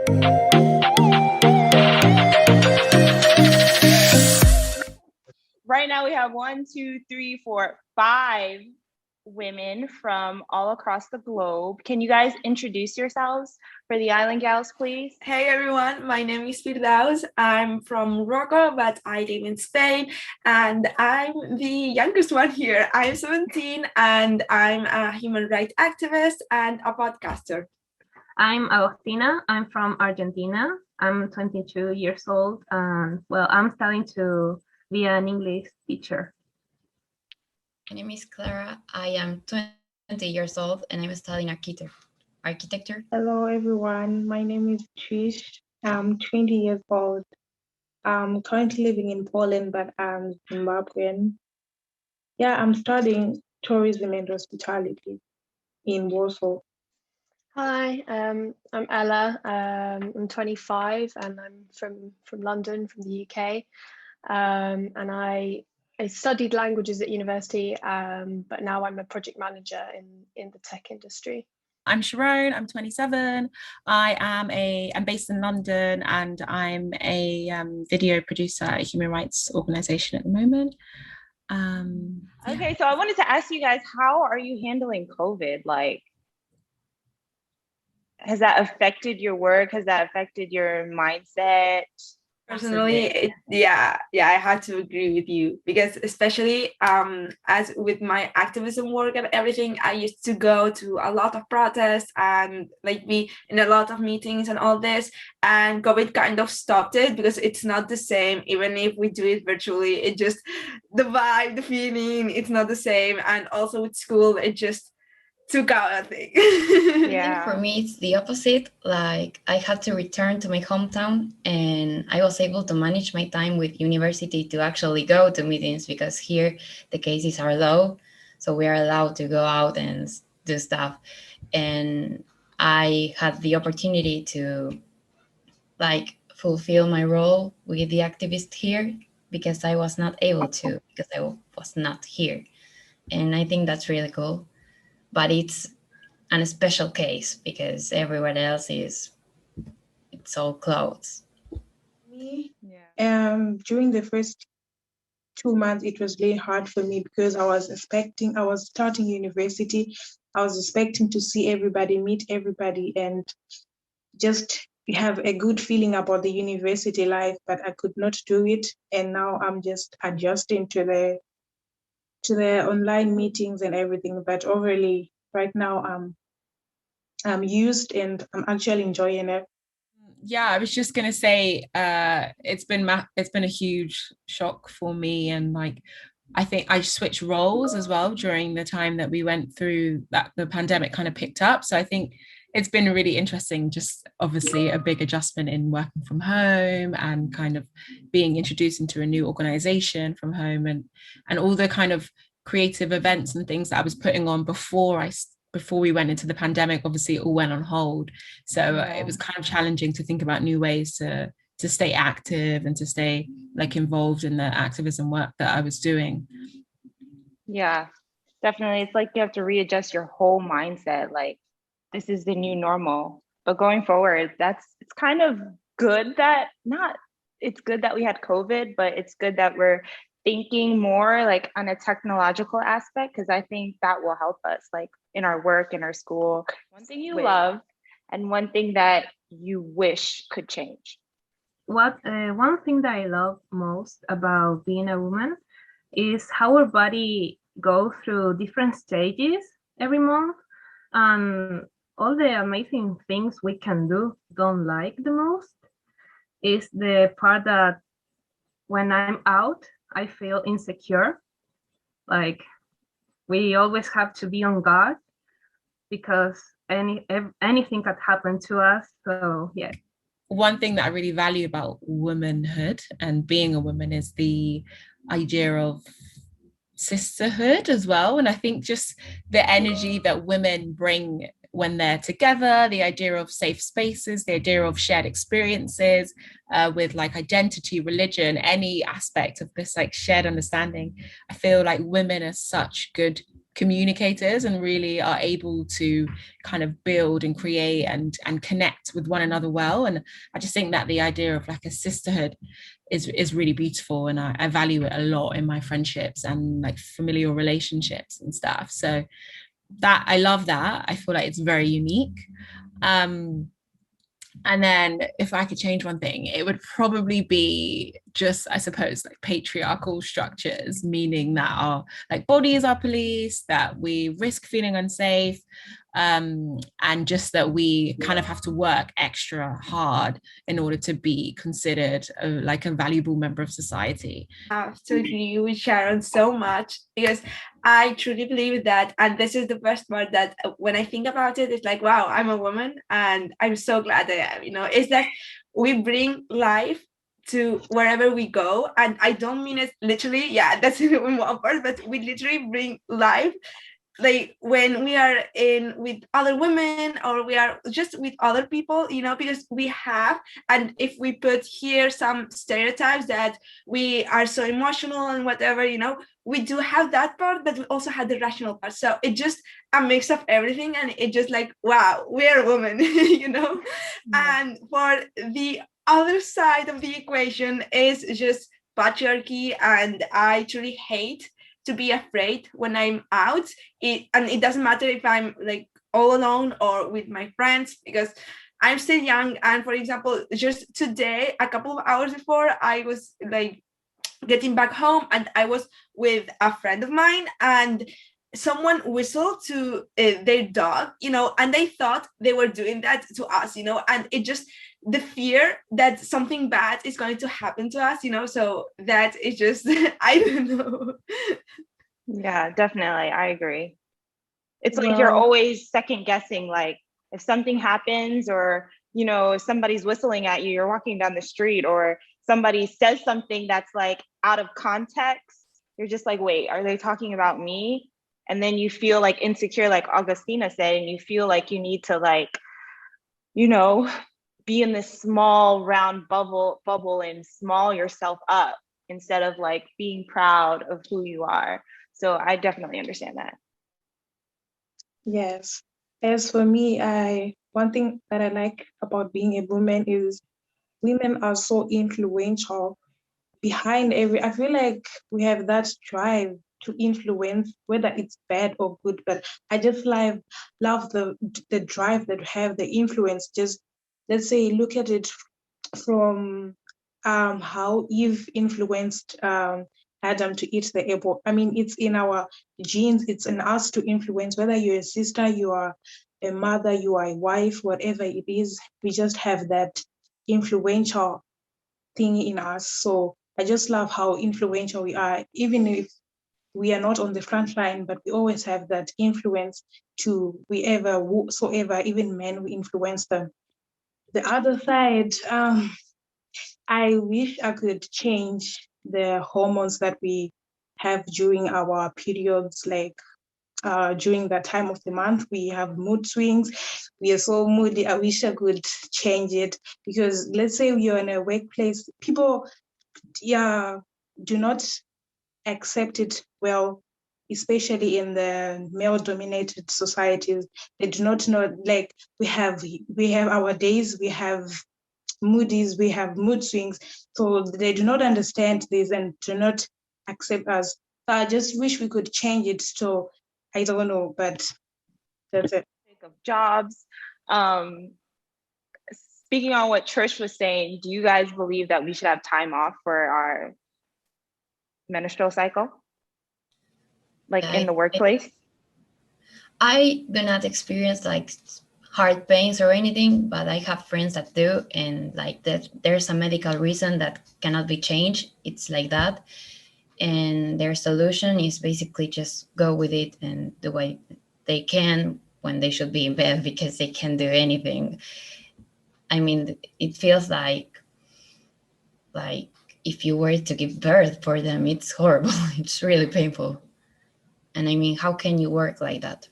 Right now we have 5 women from all across the globe. Can you guys introduce yourselves for the Island Gyals, please? Hey everyone, my name is Firdaus. I'm from Morocco, but I live in Spain, and I'm the youngest one here. I'm 17 and I'm a human rights activist and a podcaster. I'm Agostina. I'm from Argentina. I'm 22 years old, and I'm studying to be an English teacher. My name is Clara. I am 20 years old and I'm studying architecture. Hello everyone, my name is Trish. I'm 20 years old. I'm currently living in Poland, but I'm Zimbabwean. Yeah, I'm studying tourism and hospitality in Warsaw. Hi, I'm Ella. I'm 25 and I'm from London, from the UK. And I studied languages at university, but now I'm a project manager in the tech industry. I'm Sharon, I'm 27. I'm based in London, and I'm a video producer at a human rights organization at the moment. Okay, so I wanted to ask you guys, how are you handling COVID? Like, has that affected your work? Has that affected your mindset? Personally, I have to agree with you, because especially as with my activism work and everything, I used to go to a lot of protests and like be in a lot of meetings and all this, and COVID kind of stopped it, because it's not the same. Even if we do it virtually, it just, the vibe, the feeling, it's not the same. And also with school, it just took out, I think. Yeah. For me, it's the opposite. Like, I had to return to my hometown, and I was able to manage my time with university to actually go to meetings, because here the cases are low, so we are allowed to go out and do stuff. And I had the opportunity to like fulfill my role with the activist here, because I was not able to, because I was not here. And I think that's really cool. But it's a special case because everywhere else it's all closed. Me, during the first 2 months, it was really hard for me, because I was starting university. I was expecting to see everybody, meet everybody, and just have a good feeling about the university life, but I could not do it. And now I'm just adjusting to the online meetings and everything. But overall, right now I'm used and I'm actually enjoying it. Yeah, I was just gonna say, it's been a huge shock for me, and like I think I switched roles as well during the time that we went through that the pandemic kind of picked up. So I think it's been really interesting, just obviously a big adjustment in working from home and kind of being introduced into a new organization from home, and all the kind of creative events and things that I was putting on before we went into the pandemic. Obviously it all went on hold, so it was kind of challenging to think about new ways to stay active and to stay like involved in the activism work that I was doing. Yeah, definitely. It's like you have to readjust your whole mindset. Like, this is the new normal. But going forward, it's kind of good that it's good that we had COVID, but it's good that we're thinking more like on a technological aspect, because I think that will help us like in our work, in our school. One thing you love and one thing that you wish could change. One thing that I love most about being a woman is how our body goes through different stages every month, and all the amazing things we can do. Don't like the most is the part that when I'm out, I feel insecure. Like, we always have to be on guard because anything could happen to us. So yeah. One thing that I really value about womanhood and being a woman is the idea of sisterhood as well. And I think just the energy that women bring when they're together, the idea of safe spaces, the idea of shared experiences with like identity, religion, any aspect of this like shared understanding. I feel like women are such good communicators and really are able to kind of build and create and connect with one another well. And I just think that the idea of like a sisterhood is really beautiful, and I value it a lot in my friendships and like familial relationships and stuff. So that, I love that. I feel like it's very unique. And then if I could change one thing, it would probably be just, I suppose, like patriarchal structures, meaning that our like bodies are police, that we risk feeling unsafe, and just that we kind of have to work extra hard in order to be considered like a valuable member of society. I have to agree with Sharon so much, because I truly believe that, and this is the best part, that when I think about it, it's like, wow, I'm a woman and I'm so glad I am, is that we bring life to wherever we go. And I don't mean it literally, yeah, that's in one part, but we literally bring life, like when we are in with other women, or we are just with other people, because we have, and if we put here some stereotypes that we are so emotional and whatever, we do have that part, but we also have the rational part. So it just a mix of everything, and it just like, wow, we're women, Yeah. And for the other side of the equation is just patriarchy, and I truly hate to be afraid when I'm out. And it doesn't matter if I'm like all alone or with my friends, because I'm still young. And for example, just today, a couple of hours before, I was like getting back home, and I was with a friend of mine, and someone whistled to their dog, and they thought they were doing that to us, and it just, the fear that something bad is going to happen to us, so that is just, I don't know. Yeah, definitely. I agree. It's like you're always second guessing, like if something happens, or, if somebody's whistling at you, you're walking down the street, or somebody says something that's like out of context, you're just like, wait, are they talking about me? And then you feel like insecure, like Augustina said, and you feel like you need to like, be in this small round bubble and small yourself up, instead of like being proud of who you are. So I definitely understand that. Yes. As for me, one thing that I like about being a woman is women are so influential. Behind I feel like we have that drive to influence, whether it's bad or good, but I just love the drive that we have, the influence. Just, let's say, look at it from how Eve influenced Adam to eat the apple. I mean, it's in our genes, it's in us to influence, whether you're a sister, you are a mother, you are a wife, whatever it is, we just have that influential thing in us. So I just love how influential we are, even if we are not on the front line, but we always have that influence to whosoever, even men, we influence them. The other side, I wish I could change the hormones that we have during our periods, like during that time of the month, we have mood swings. We are so moody. I wish I could change it, because let's say you're in a workplace, people do not accept it well, especially in the male-dominated societies. They do not know, like, we have our days, we have moodies, we have mood swings, so they do not understand this and do not accept us. So I just wish we could change it. So I don't know, but that's it. Of jobs. Speaking on what Trish was saying, do you guys believe that we should have time off for our menstrual cycle, like in the workplace? I do not experience like heart pains or anything, but I have friends that do, and like that there's a medical reason that cannot be changed. It's like that, and their solution is basically just go with it and do what they can when they should be in bed, because they can't do anything. I mean, it feels like if you were to give birth for them, it's horrible. It's really painful. And I mean, how can you work like that?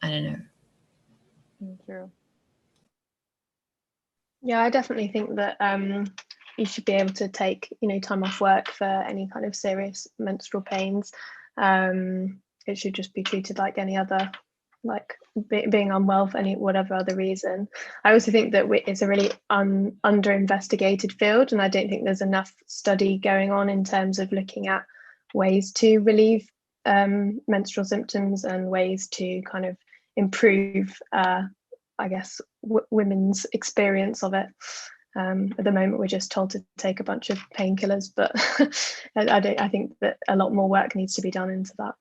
I don't know. True. Yeah, I definitely think that you should be able to take, time off work for any kind of serious menstrual pains. it should just be treated like any other, like being unwell for any whatever other reason. I also think that it's a really under investigated field, and I don't think there's enough study going on in terms of looking at ways to relieve menstrual symptoms and ways to kind of improve I guess women's experience of it. At the moment we're just told to take a bunch of painkillers, but I think that a lot more work needs to be done into that.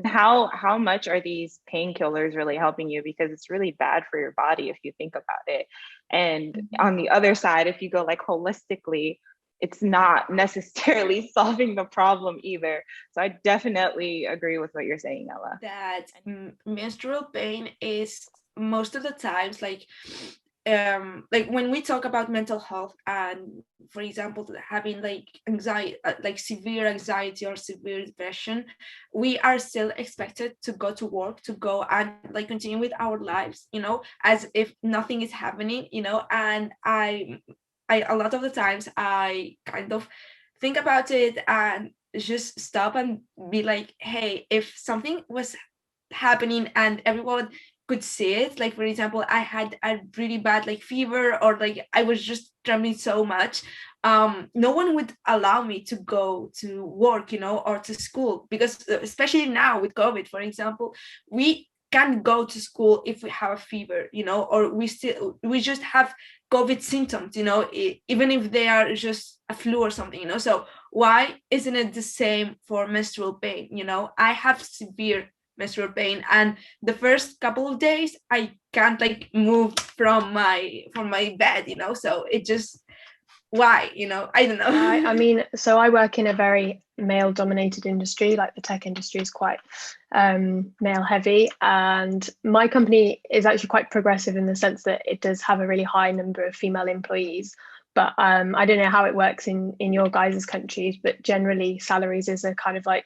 How much are these painkillers really helping you? Because it's really bad for your body if you think about it. And on the other side, if you go like holistically, it's not necessarily solving the problem either. So I definitely agree with what you're saying, Ella. That menstrual pain is most of the times like when we talk about mental health, and for example having like anxiety, like severe anxiety or severe depression, we are still expected to go to work, to go and like continue with our lives, you know, as if nothing is happening, you know. And I a lot of the times I kind of think about it and just stop and be like, hey, if something was happening and everyone could see it, like for example I had a really bad like fever, or like I was just trembling so much, no one would allow me to go to work, you know, or to school, because especially now with COVID, for example, we can't go to school if we have a fever, you know, or we just have COVID symptoms, you know, even if they are just a flu or something, you know. So why isn't it the same for menstrual pain? You know, I have severe menstrual pain, and the first couple of days I can't like move from my bed, you know. So it just, why, you know, I don't know. I mean, so I work in a very male dominated industry, like the tech industry is quite male heavy, and my company is actually quite progressive in the sense that it does have a really high number of female employees. But I don't know how it works in your guys' countries, but generally salaries is a kind of like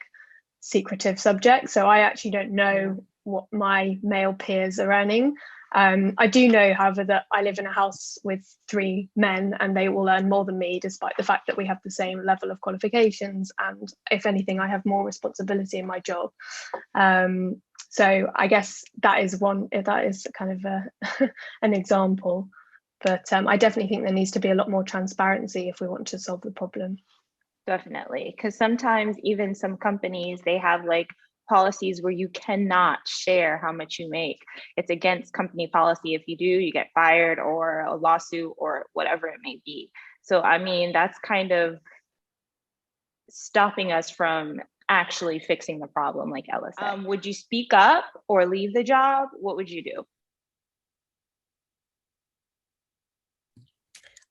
secretive subject, so I actually don't know what my male peers are earning. I do know, however, that I live in a house with 3 men and they all earn more than me, despite the fact that we have the same level of qualifications, and if anything I have more responsibility in my job. So I guess that is kind of an example, but I definitely think there needs to be a lot more transparency if we want to solve the problem. Definitely, because sometimes even some companies, they have like policies where you cannot share how much you make. It's against company policy. If you do, you get fired or a lawsuit or whatever it may be. So I mean, that's kind of stopping us from actually fixing the problem, like Ella said. Would you speak up or leave the job? What would you do?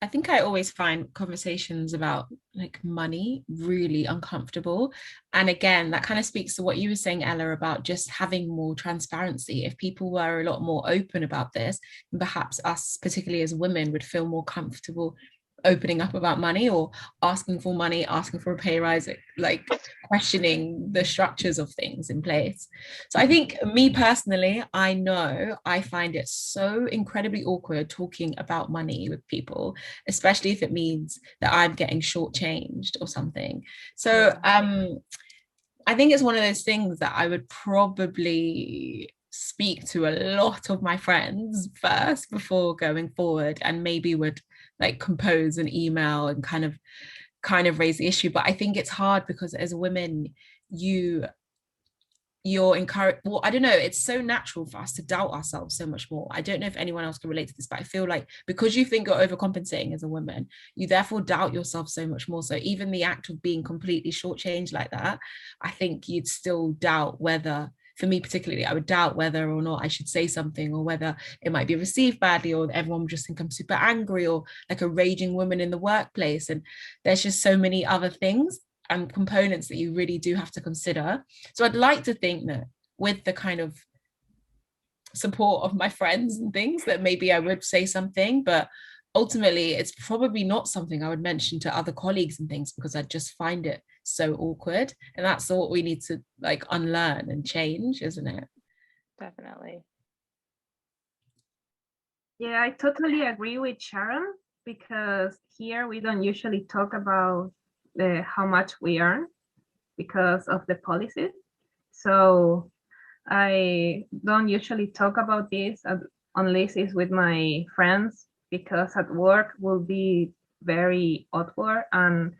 I think I always find conversations about like money really uncomfortable. And again, that kind of speaks to what you were saying, Ella, about just having more transparency. If people were a lot more open about this, perhaps us, particularly as women, would feel more comfortable opening up about money, or asking for money, asking for a pay rise, like questioning the structures of things in place. So I think, me personally, I know I find it so incredibly awkward talking about money with people, especially if it means that I'm getting shortchanged or something. So I think it's one of those things that I would probably speak to a lot of my friends first before going forward, and maybe would like compose an email and kind of raise the issue. But I think it's hard because as women, you're encouraged, well, I don't know, it's so natural for us to doubt ourselves so much more. I don't know if anyone else can relate to this, but I feel like because you think you're overcompensating as a woman, you therefore doubt yourself so much more. So even the act of being completely shortchanged like that, I think you'd still doubt whether, for me particularly, I would doubt whether or not I should say something, or whether it might be received badly, or everyone would just think I'm super angry or like a raging woman in the workplace. And there's just so many other things and components that you really do have to consider. So I'd like to think that with the kind of support of my friends and things, that maybe I would say something, but ultimately it's probably not something I would mention to other colleagues and things, because I just find it so awkward. And that's what we need to like unlearn and change, isn't it? Definitely. Yeah, I totally agree with Sharon, because here we don't usually talk about how much we earn because of the policies. So I don't usually talk about this unless it's with my friends, because at work will be very awkward and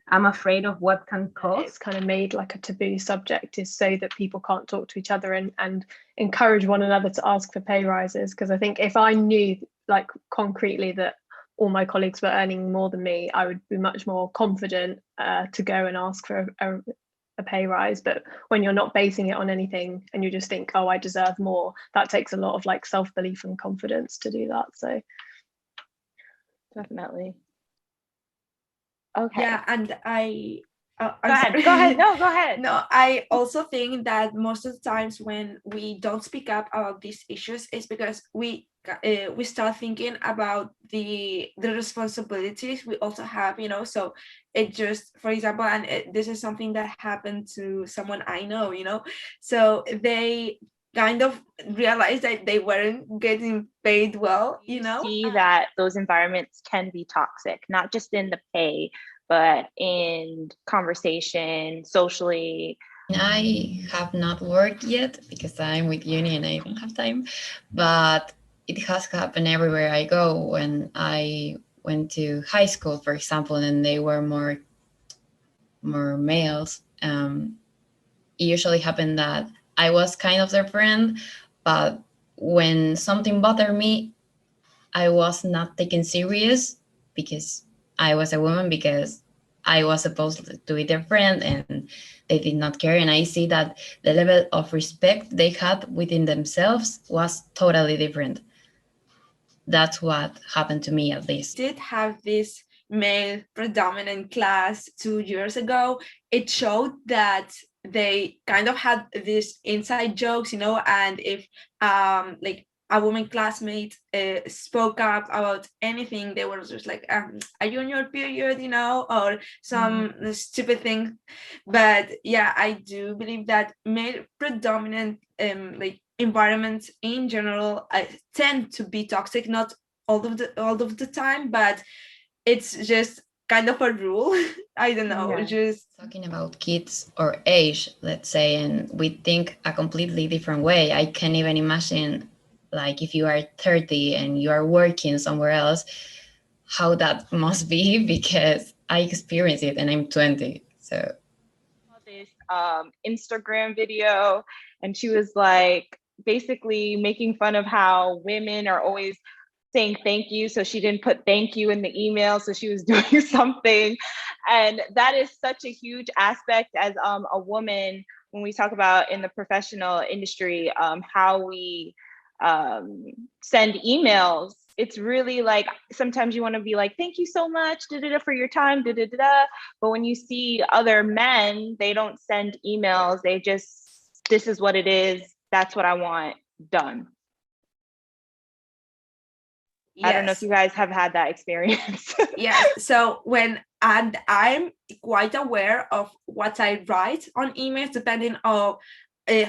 I'm afraid of what can cause. It's kind of made like a taboo subject, is so that people can't talk to each other and encourage one another to ask for pay rises. Because I think if I knew like concretely that all my colleagues were earning more than me, I would be much more confident to go and ask for a pay rise. But when you're not basing it on anything and you just think, oh, I deserve more, that takes a lot of like self-belief and confidence to do that. So definitely. Okay. Yeah, and go ahead. No, go ahead. No, I also think that most of the times when we don't speak up about these issues is because we start thinking about the responsibilities we also have, you know. So it just, for example, and this is something that happened to someone I know, you know. So they kind of realized that they weren't getting paid well, you know. See that those environments can be toxic, not just in the pay, but in conversation, socially. I have not worked yet because I'm with uni and I don't have time, but it has happened everywhere I go. When I went to high school, for example, and they were more males, it usually happened that I was kind of their friend, but when something bothered me, I was not taken serious because I was a woman, because I was supposed to be their friend and they did not care. And I see that the level of respect they had within themselves was totally different. That's what happened to me, at least. Did have this male predominant class 2 years ago. It showed that they kind of had these inside jokes, you know, and if like a woman classmate spoke up about anything, they were just like, are you on your period, you know, or some stupid thing. But yeah, I do believe that male predominant like environments in general tend to be toxic, not all of the time, but it's just kind of a rule. I don't know. Yeah. Just talking about kids or age, let's say, and we think a completely different way. I can't even imagine, like, if you are 30 and you are working somewhere else, how that must be, because I experienced it and I'm 20. So this Instagram video, and she was like basically making fun of how women are always saying thank you, so she didn't put thank you in the email, so she was doing something. And that is such a huge aspect as a woman, when we talk about in the professional industry, how we send emails. It's really like, sometimes you want to be like, thank you so much, for your time, but when you see other men, they don't send emails. They just, this is what it is, that's what I want, done. Yes. I don't know if you guys have had that experience. Yes. So and I'm quite aware of what I write on emails, depending on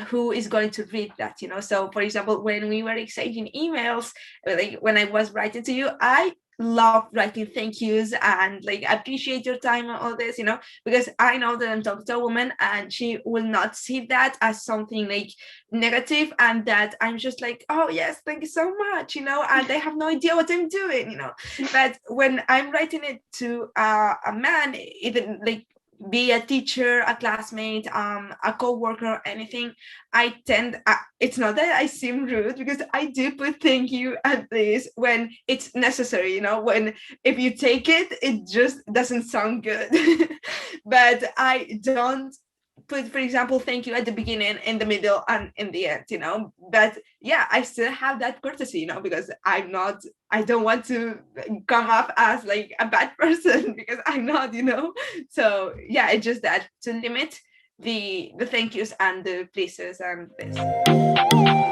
who is going to read that, you know. So for example, when we were exchanging emails, like when I was writing to you, I love writing thank yous and like appreciate your time and all this, you know, because I know that I'm talking to a woman and she will not see that as something like negative, and that I'm just like, oh yes, thank you so much, you know, and they have no idea what I'm doing, you know. But when I'm writing it to a man, even like be a teacher, a classmate, a co-worker, or anything, I tend, it's not that I seem rude, because I do put thank you at least when it's necessary, you know, when if you take it, it just doesn't sound good. But I don't put, for example, thank you at the beginning, in the middle, and in the end, you know. But yeah, I still have that courtesy, you know, because I don't want to come off as like a bad person, because I'm not, you know. So yeah, it's just that, to limit the thank yous and the pleases and this.